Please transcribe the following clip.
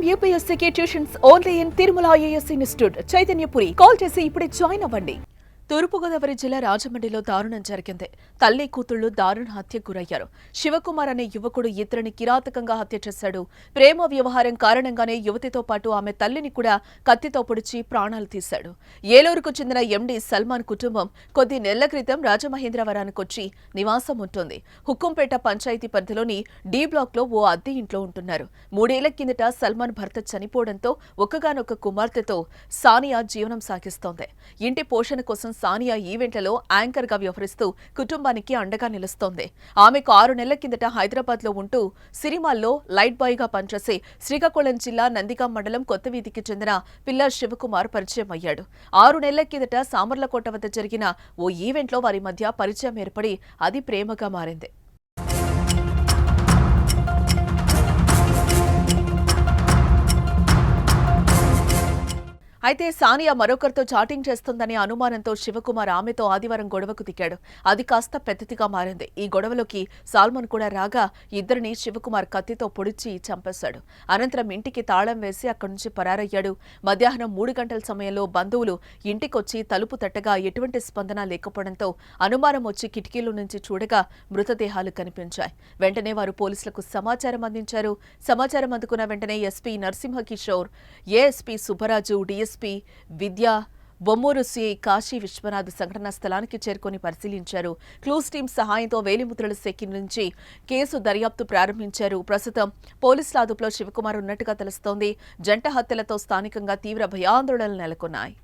IIM UPSC tuitions only in Tirumala IAS institute Chaitanyapuri. Call చేసి ఇప్పుడే join అవ్వండి. తూర్పుగోదావరి జిల్లా రాజమండ్రిలో దారుణం జరిగింది. తల్లి కూతుళ్లు దారుణ హత్యకు గురయ్యారు. శివకుమార్ అనే యువకుడు ఇద్దరిని కిరాతకంగా హత్య చేశాడు. ప్రేమ వ్యవహారం కారణంగానే యువతితో పాటు ఆమె తల్లిని కూడా కత్తితో పొడిచి ప్రాణాలు తీశాడు. ఏలూరుకు చెందిన ఎండీ సల్మాన్ కుటుంబం కొద్ది నెలల క్రితం రాజమహేంద్రవరానికొచ్చి నివాసం ఉంటుంది. హుక్కుంపేట పంచాయతీ పరిధిలోని డి బ్లాక్ లో ఓ అద్దె ఇంట్లో ఉంటున్నారు. 3 ఏళ్ల కిందట సల్మాన్ భర్త చనిపోవడంతో ఒక్కగానొక్క కుమార్తెతో సానియా జీవనం సాగిస్తోంది. ఇంటి పోషణ కోసం సానియా ఈవెంట్లలో యాంకర్ గా వ్యవహరిస్తూ కుటుంబానికి అండగా నిలుస్తోంది. ఆమెకు 6 నెలల కిందట హైదరాబాద్ లో ఉంటూ సిరిమాల్లో లైట్ బాయ్ గా పనిచేసే శ్రీకాకుళం జిల్లా నందిగాం మండలం కొత్తవీధికి చెందిన పిల్ల శివకుమార్ పరిచయం అయ్యాడు. 6 నెలల కిందట సామర్లకోట వద్ద జరిగిన ఓ ఈవెంట్లో వారి మధ్య పరిచయం ఏర్పడి అది ప్రేమగా మారింది. అయితే సానియా మరొకరితో చాటింగ్ చేస్తుందనే అనుమానంతో శివకుమార్ ఆమెతో ఆదివారం గొడవకు దిగాడు. అది కాస్త పెద్దదిగా మారింది. ఈ గొడవలోకి సాల్మన్ కూడా రాగా ఇద్దరిని శివకుమార్ కత్తితో పొడిచి చంపేశాడు. అనంతరం ఇంటికి తాళం వేసి అక్కడి నుంచి పరారయ్యాడు. మధ్యాహ్నం 3 గంటల సమయంలో బంధువులు ఇంటికొచ్చి తలుపు తట్టగా ఎటువంటి స్పందన లేకపోవడంతో అనుమానం వచ్చి కిటికీల నుంచి చూడగా మృతదేహాలు కనిపించాయి. వెంటనే వారు పోలీసులకు సమాచారం అందించారు. సమాచారం అందుకున్న వెంటనే SP Narasimha Kishore, ASP Subbaraju, DSP విద్యా, బొమ్మూరు సిఐ కాశీ విశ్వనాథ్ సంఘటనా స్థలానికి చేరుకుని పరిశీలించారు. క్లూస్ టీం సహాయంతో వేలిముద్రల సేకి నుంచి కేసు దర్యాప్తు ప్రారంభించారు. ప్రస్తుతం పోలీసుల అదుపులో శివకుమార్ ఉన్నట్టుగా తెలుస్తోంది. జంట హత్యలతో స్థానికంగా తీవ్ర భయాందోళనలు నెలకొన్నాయి.